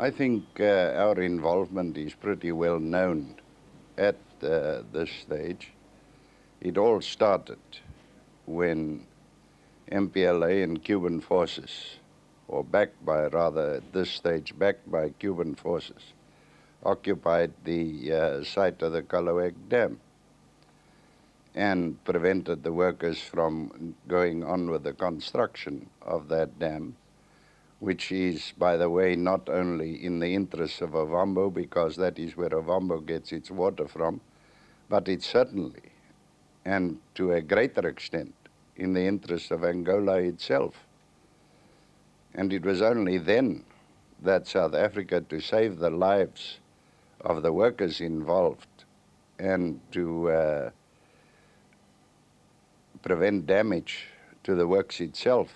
I think our involvement is pretty well known at this stage. It all started when MPLA and Cuban forces, or backed by, rather at this stage, backed by Cuban forces, occupied the site of the Kalawek Dam and prevented the workers from going on with the construction of that dam, which is, by the way, not only in the interests of Ovambo, because that is where Ovambo gets its water from, but it's certainly, and to a greater extent, in the interests of Angola itself. And it was only then that South Africa, to save the lives of the workers involved and to prevent damage to the works itself,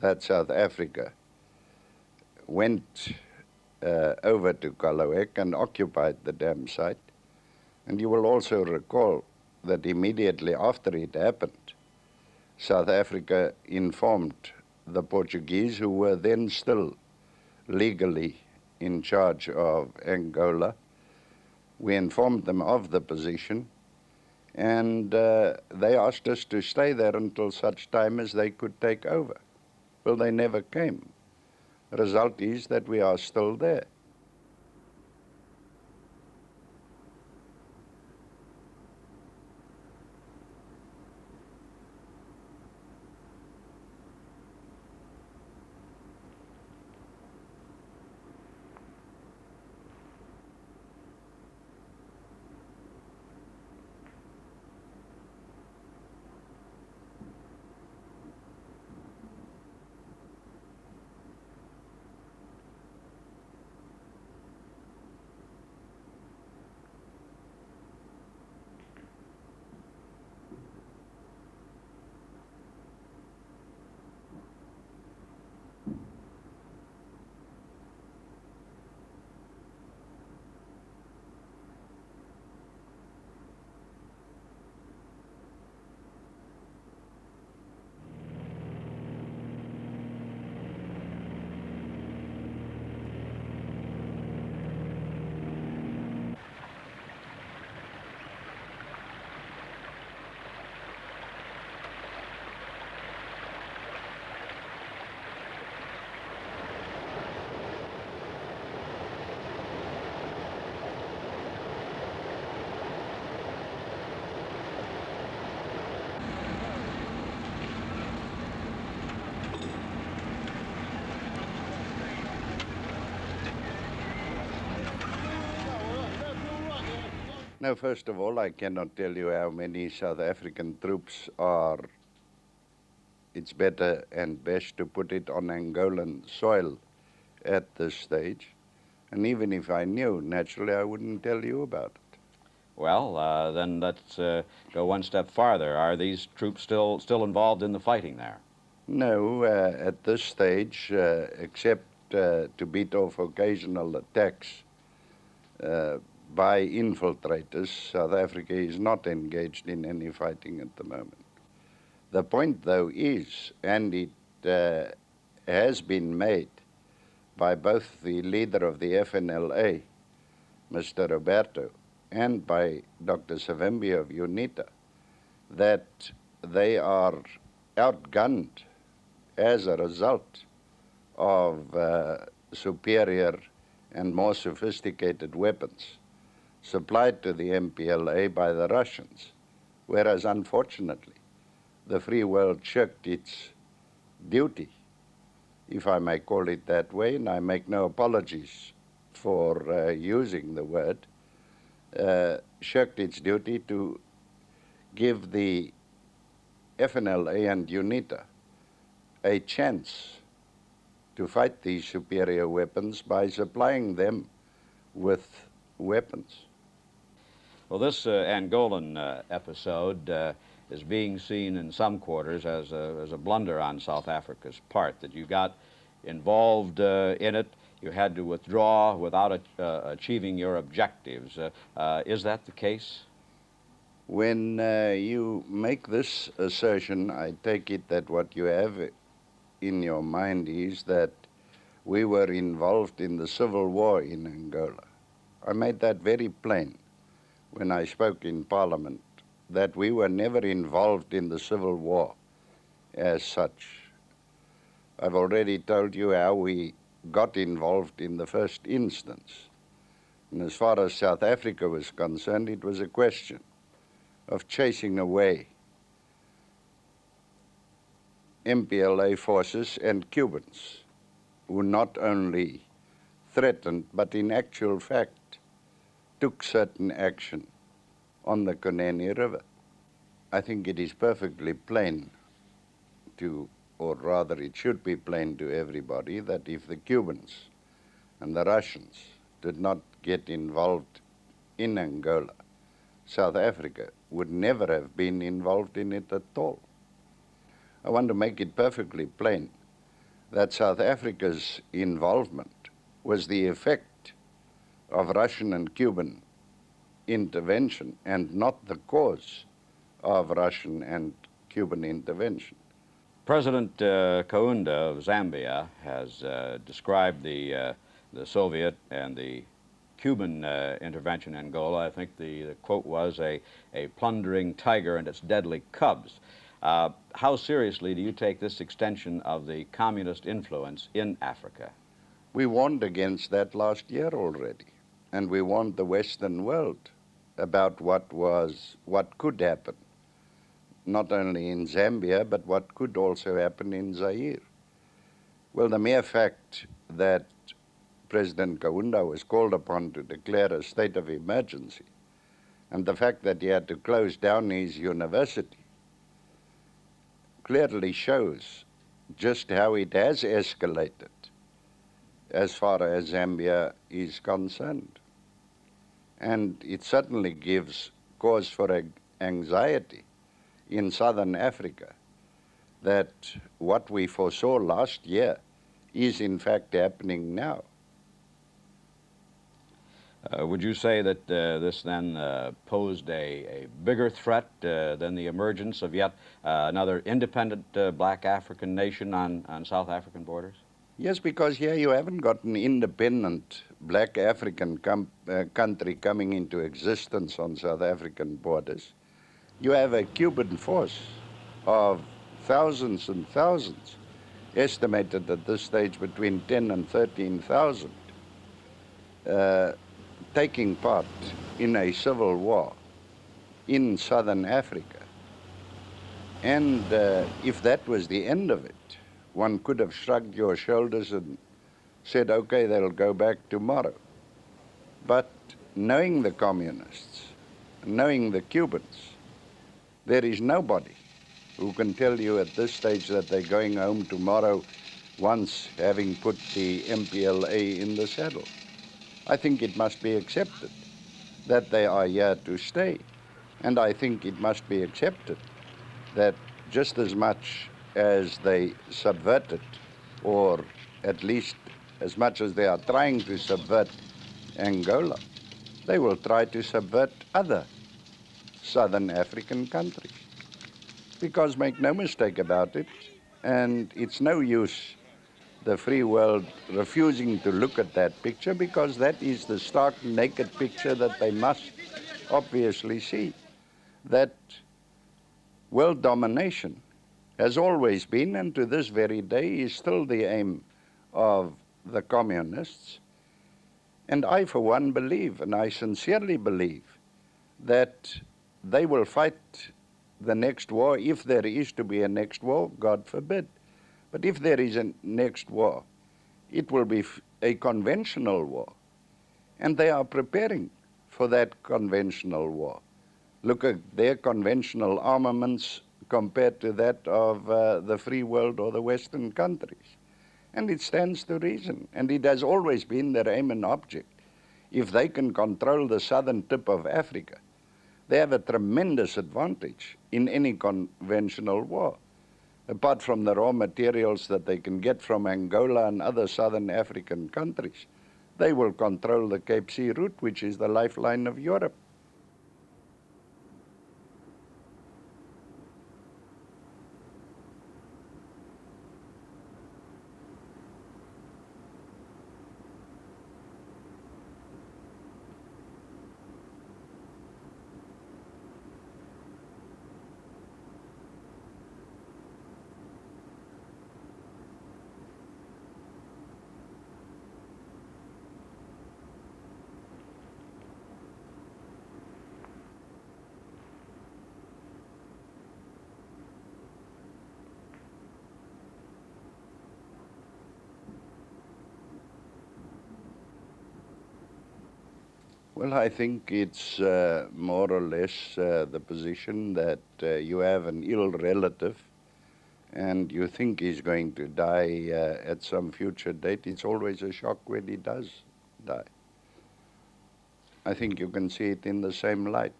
that South Africa went over to Kalawek and occupied the dam site. And you will also recall that immediately after it happened, South Africa informed the Portuguese, who were then still legally in charge of Angola. We informed them of the position, and they asked us to stay there until such time as they could take over. Well, they never came. The result is that we are still there. Now, first of all, I cannot tell you how many South African troops are. It's better and best to put it on Angolan soil at this stage. And even if I knew, naturally, I wouldn't tell you about it. Well, then let's go one step farther. Are these troops still involved in the fighting there? No, at this stage, except to beat off occasional attacks by infiltrators, South Africa is not engaged in any fighting at the moment. The point, though, is, and it has been made by both the leader of the FNLA, Mr. Roberto, and by Dr. Savimbi of UNITA, that they are outgunned as a result of superior and more sophisticated weapons supplied to the MPLA by the Russians, whereas unfortunately the free world shirked its duty, if I may call it that way, and I make no apologies for using the word, shirked its duty to give the FNLA and UNITA a chance to fight these superior weapons by supplying them with weapons. Well, this Angolan episode is being seen in some quarters as a blunder on South Africa's part, that you got involved in it, you had to withdraw without achieving your objectives. Is that the case? When you make this assertion, I take it that what you have in your mind is that we were involved in the civil war in Angola. I made that very plain when I spoke in Parliament, that we were never involved in the civil war as such. I've already told you how we got involved in the first instance. And as far as South Africa was concerned, it was a question of chasing away MPLA forces and Cubans, who not only threatened, but in actual fact took certain action on the Kunene River. I think it is perfectly plain to, or rather it should be plain to everybody, that if the Cubans and the Russians did not get involved in Angola, South Africa would never have been involved in it at all. I want to make it perfectly plain that South Africa's involvement was the effect of Russian and Cuban intervention and not the cause of Russian and Cuban intervention. President Kaunda of Zambia has described the Soviet and the Cuban intervention in Angola. I think the quote was a plundering tiger and its deadly cubs. How seriously do you take this extension of the communist influence in Africa? We warned against that last year already, and we warned the Western world about what could happen, not only in Zambia, but what could also happen in Zaire. Well, the mere fact that President Kaunda was called upon to declare a state of emergency, and the fact that he had to close down his university, clearly shows just how it has escalated as far as Zambia is concerned. And it certainly gives cause for anxiety in southern Africa that what we foresaw last year is in fact happening now. Would you say that this then posed a bigger threat than the emergence of yet another independent black African nation on South African borders? Yes, because here you haven't got an independent black African country coming into existence on South African borders. You have a Cuban force of thousands and thousands, estimated at this stage between 10 and 13,000, taking part in a civil war in southern Africa. And if that was the end of it, one could have shrugged your shoulders and said, okay, they'll go back tomorrow. But knowing the communists, knowing the Cubans, there is nobody who can tell you at this stage that they're going home tomorrow once having put the MPLA in the saddle. I think it must be accepted that they are here to stay. And I think it must be accepted that just as much as they subverted, or at least as much as they are trying to subvert Angola, they will try to subvert other southern African countries. Because make no mistake about it, and it's no use the free world refusing to look at that picture, because that is the stark, naked picture that they must obviously see, that world domination has always been, and to this very day is still the aim of the communists. And I, for one, believe, and I sincerely believe, that they will fight the next war, if there is to be a next war, God forbid. But if there is a next war, it will be a conventional war. And they are preparing for that conventional war. Look at their conventional armaments compared to that of the free world or the Western countries. And it stands to reason. And it has always been their aim and object. If they can control the southern tip of Africa, they have a tremendous advantage in any conventional war. Apart from the raw materials that they can get from Angola and other southern African countries, they will control the Cape Sea route, which is the lifeline of Europe. Well, I think it's more or less the position that you have an ill relative and you think he's going to die at some future date. It's always a shock when he does die. I think you can see it in the same light.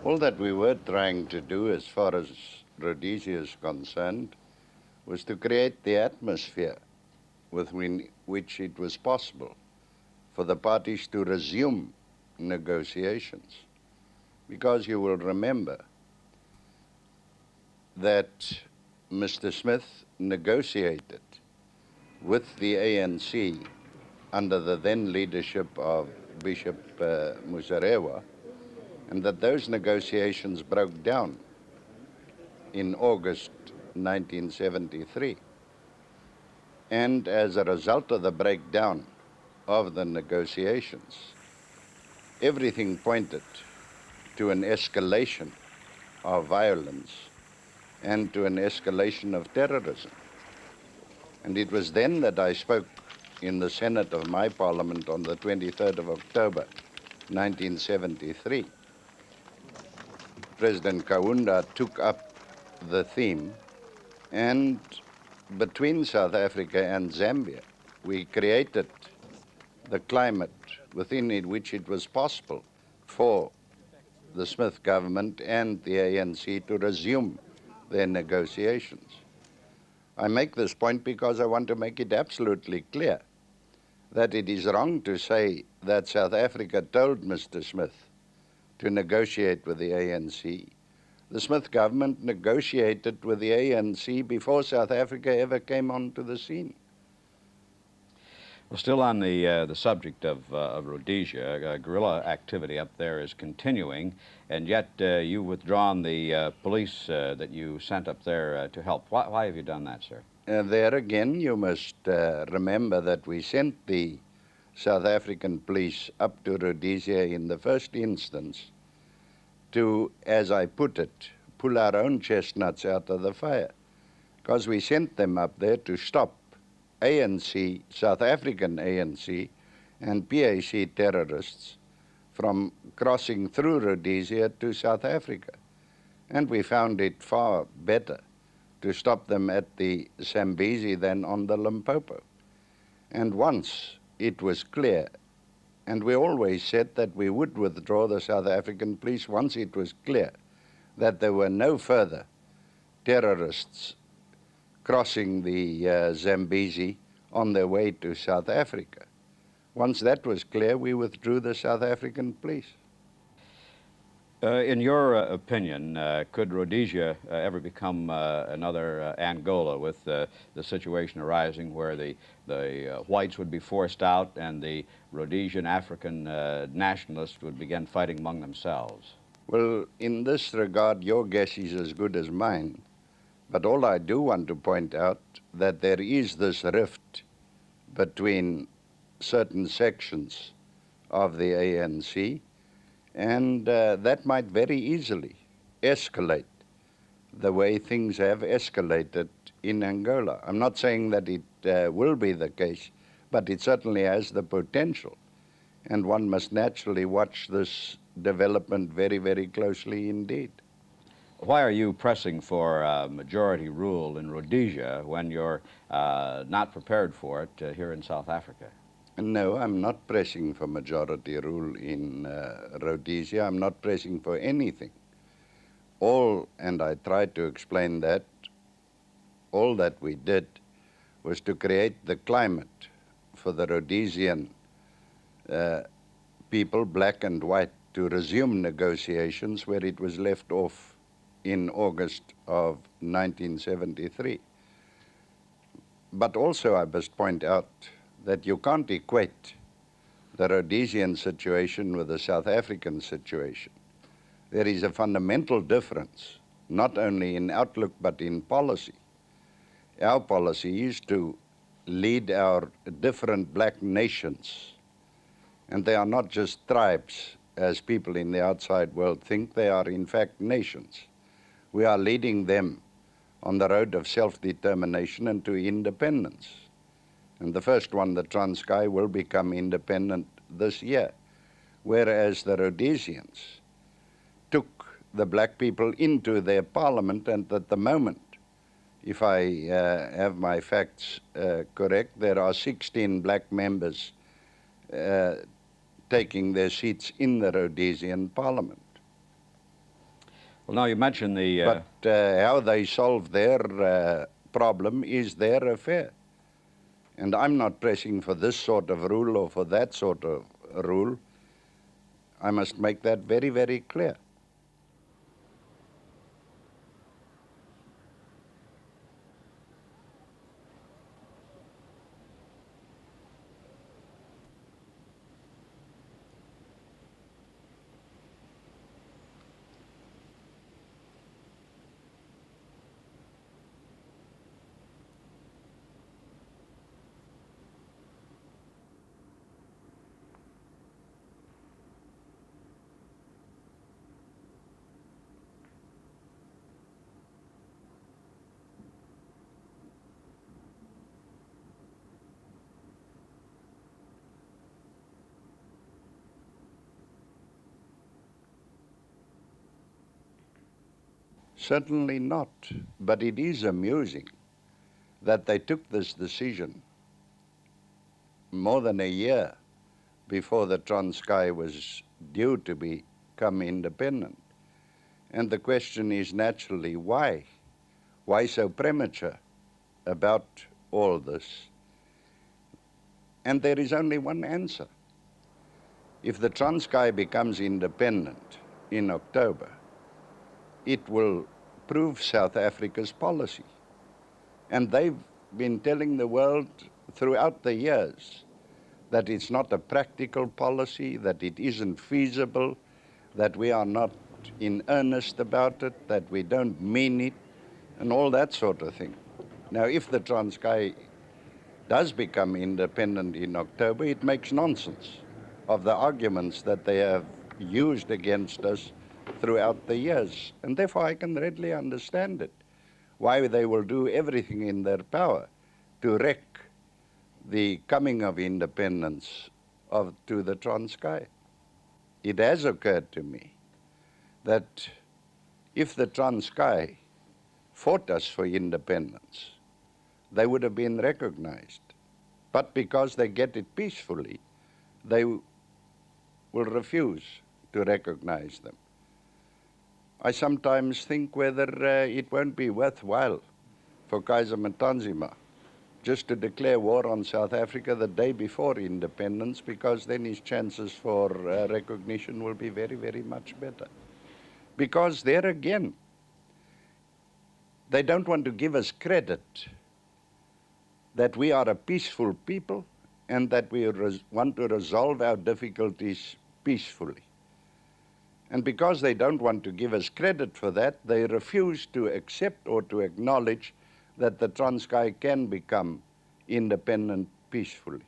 All that we were trying to do as far as Rhodesia is concerned was to create the atmosphere within which it was possible for the parties to resume negotiations. Because you will remember that Mr. Smith negotiated with the ANC under the then leadership of Bishop Musarewa, and that those negotiations broke down in August 1973. And as a result of the breakdown of the negotiations, everything pointed to an escalation of violence and to an escalation of terrorism. And it was then that I spoke in the Senate of my parliament on the 23rd of October, 1973. President Kaunda took up the theme, and between South Africa and Zambia, we created the climate within which it was possible for the Smith government and the ANC to resume their negotiations. I make this point because I want to make it absolutely clear that it is wrong to say that South Africa told Mr. Smith to negotiate with the ANC. The Smith government negotiated with the ANC before South Africa ever came onto the scene. Well, still on the subject of Rhodesia, guerrilla activity up there is continuing, and yet you've withdrawn the police that you sent up there to help. Why have you done that, sir? There again, you must remember that we sent the South African police up to Rhodesia in the first instance to, as I put it, pull our own chestnuts out of the fire, because we sent them up there to stop ANC, South African ANC, and PAC terrorists from crossing through Rhodesia to South Africa. And we found it far better to stop them at the Zambezi than on the Limpopo. And once it was clear, and we always said that we would withdraw the South African police once it was clear that there were no further terrorists crossing the Zambezi on their way to South Africa. Once that was clear, we withdrew the South African police. In your opinion, could Rhodesia ever become another Angola, with the situation arising where the whites would be forced out and the Rhodesian African nationalists would begin fighting among themselves? Well, in this regard, your guess is as good as mine. But all I do want to point out that there is this rift between certain sections of the ANC, and that might very easily escalate the way things have escalated in Angola. I'm not saying that it will be the case, but it certainly has the potential. And one must naturally watch this development very, very closely indeed. Why are you pressing for majority rule in Rhodesia when you're not prepared for it here in South Africa? No, I'm not pressing for majority rule in Rhodesia. I'm not pressing for anything. And I tried to explain that, all that we did was to create the climate for the Rhodesian people, black and white, to resume negotiations where it was left off in August of 1973. But also I must point out that you can't equate the Rhodesian situation with the South African situation. There is a fundamental difference, not only in outlook but in policy. Our policy is to lead our different black nations, and they are not just tribes, as people in the outside world think. They are in fact nations. We are leading them on the road of self-determination and to independence. And the first one, the Transkei, will become independent this year, whereas the Rhodesians took the black people into their parliament, and at the moment, if I have my facts correct, there are 16 black members taking their seats in the Rhodesian parliament. Well, now you mentioned the... But how they solve their problem is their affair. And I'm not pressing for this sort of rule or for that sort of rule. I must make that very, very clear. Certainly not, but it is amusing that they took this decision more than a year before the Transkei was due to become independent. And the question is naturally, why? Why so premature about all this? And there is only one answer. If the Transkei becomes independent in October, it will prove South Africa's policy. And they've been telling the world throughout the years that it's not a practical policy, that it isn't feasible, that we are not in earnest about it, that we don't mean it, and all that sort of thing. Now, if the Transkei does become independent in October, it makes nonsense of the arguments that they have used against us throughout the years. And therefore, I can readily understand it, why they will do everything in their power to wreck the coming of independence to the Transkei. It has occurred to me that if the Transkei fought us for independence, they would have been recognized. But because they get it peacefully, they will refuse to recognize them. I sometimes think whether it won't be worthwhile for Kaiser Matanzima just to declare war on South Africa the day before independence, because then his chances for recognition will be very, very much better. Because there again, they don't want to give us credit that we are a peaceful people and that we want to resolve our difficulties peacefully. And because they don't want to give us credit for that, they refuse to accept or to acknowledge that the Transkei can become independent peacefully.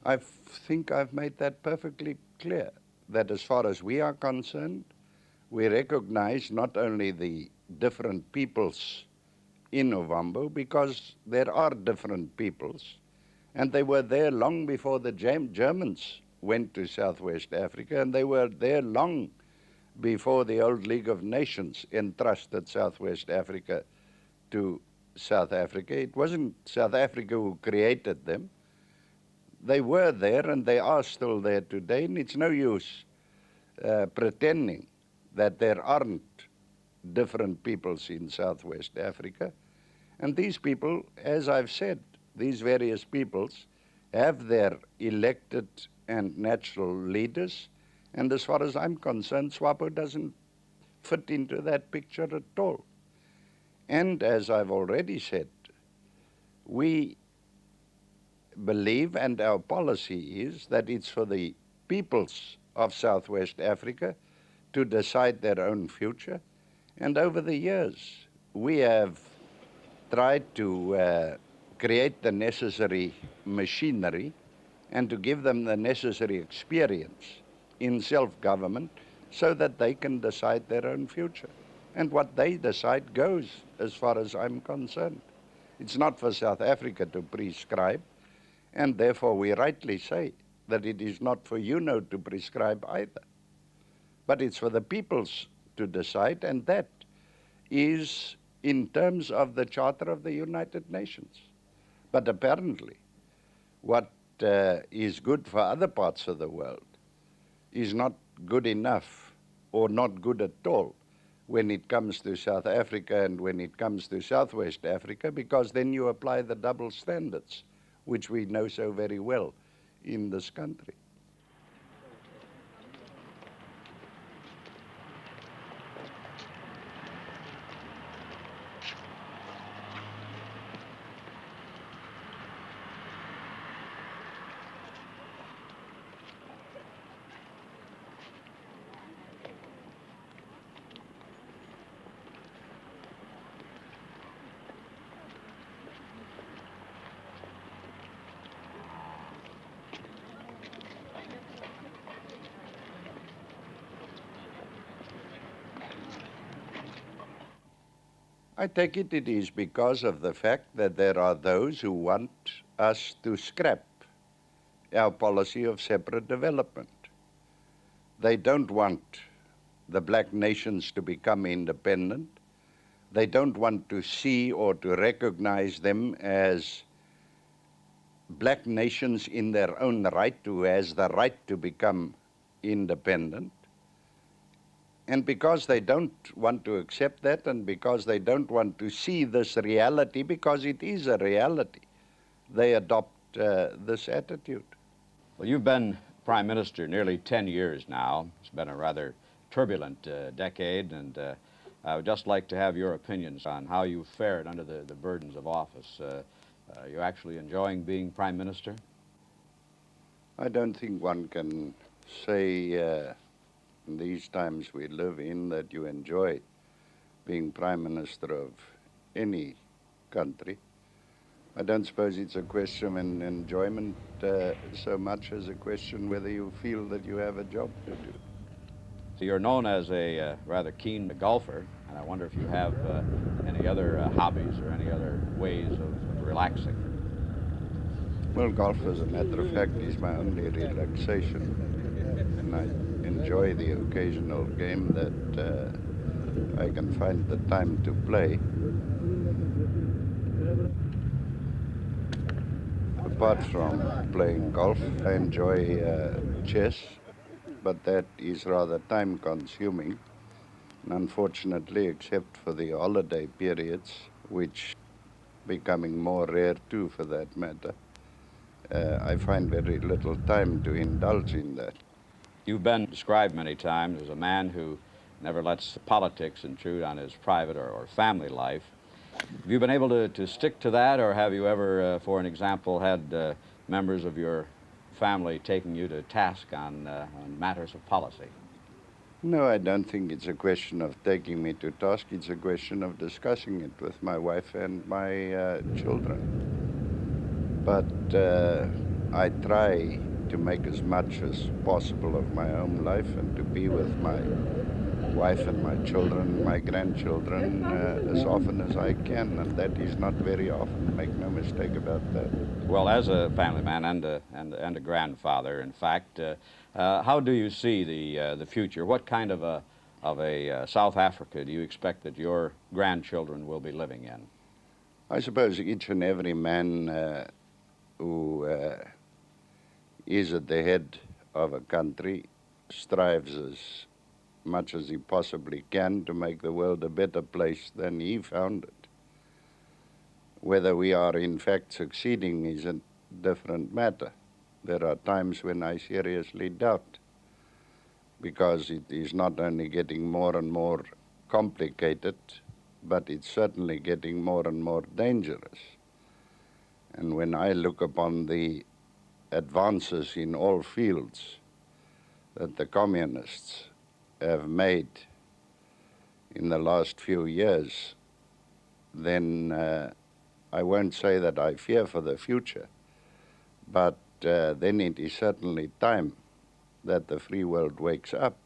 I think I've made that perfectly clear, that as far as we are concerned, we recognize not only the different peoples in Ovambo, because there are different peoples, and they were there long before the Germans went to Southwest Africa, and they were there long before the old League of Nations entrusted Southwest Africa to South Africa. It wasn't South Africa who created them. They were there, and they are still there today, and it's no use pretending that there aren't different peoples in Southwest Africa. And these people, as I've said, these various peoples have their elected and natural leaders, and as far as I'm concerned, SWAPO doesn't fit into that picture at all. And as I've already said, we believe, and our policy is, that it's for the peoples of Southwest Africa to decide their own future. And over the years, we have tried to create the necessary machinery and to give them the necessary experience in self-government so that they can decide their own future. And what they decide goes, as far as I'm concerned. It's not for South Africa to prescribe, and therefore we rightly say that it is not for UNO to prescribe either. But it's for the peoples to decide, and that is in terms of the Charter of the United Nations. But apparently, what is good for other parts of the world is not good enough or not good at all when it comes to South Africa and when it comes to Southwest Africa, because then you apply the double standards, which we know so very well in this country. I take it is because of the fact that there are those who want us to scrap our policy of separate development. They don't want the black nations to become independent. They don't want to see or to recognize them as black nations in their own right, who has the right to become independent. And because they don't want to accept that, and because they don't want to see this reality, because it is a reality, they adopt this attitude. Well, you've been Prime Minister nearly 10 years now. It's been a rather turbulent decade, and I would just like to have your opinions on how you fared under the burdens of office. Are you actually enjoying being Prime Minister? I don't think one can say in these times we live in that you enjoy being Prime Minister of any country. I don't suppose it's a question of enjoyment so much as a question whether you feel that you have a job to do. So you're known as a rather keen golfer, and I wonder if you have any other hobbies or any other ways of relaxing. Well, golf, as a matter of fact, is my only relaxation, and I enjoy the occasional game that I can find the time to play. Apart from playing golf, I enjoy chess, but that is rather time-consuming. And unfortunately, except for the holiday periods, which becoming more rare too for that matter, I find very little time to indulge in that. You've been described many times as a man who never lets politics intrude on his private or family life. Have you been able to stick to that, or have you ever, for an example, had members of your family taking you to task on matters of policy? No, I don't think it's a question of taking me to task. It's a question of discussing it with my wife and my children. But I try to make as much as possible of my own life and to be with my wife and my children, my grandchildren, as often as I can, and that is not very often, make no mistake about that. Well, as a family man and a grandfather, in fact, how do you see the future? What kind of a South Africa do you expect that your grandchildren will be living in? I suppose each and every man who is at the head of a country strives as much as he possibly can to make the world a better place than he found it. Whether we are in fact succeeding is a different matter. There are times when I seriously doubt, because it is not only getting more and more complicated, but it's certainly getting more and more dangerous. And when I look upon the advances in all fields that the communists have made in the last few years, then I won't say that I fear for the future, but then it is certainly time that the free world wakes up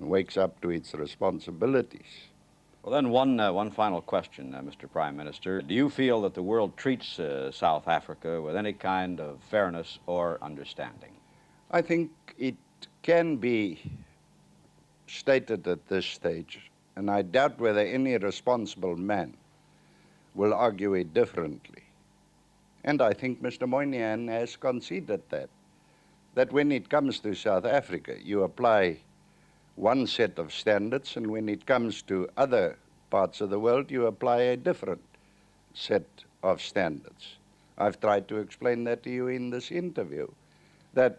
to its responsibilities. Well, then one final question, Mr. Prime Minister. Do you feel that the world treats South Africa with any kind of fairness or understanding? I think it can be stated at this stage, and I doubt whether any responsible man will argue it differently. And I think Mr. Moynihan has conceded that when it comes to South Africa, you apply one set of standards, and when it comes to other parts of the world, you apply a different set of standards. I've tried to explain that to you in this interview, that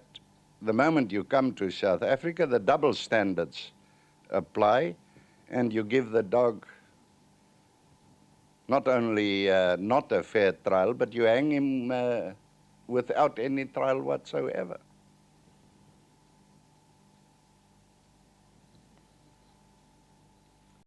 the moment you come to South Africa, the double standards apply, and you give the dog not only not a fair trial, but you hang him without any trial whatsoever.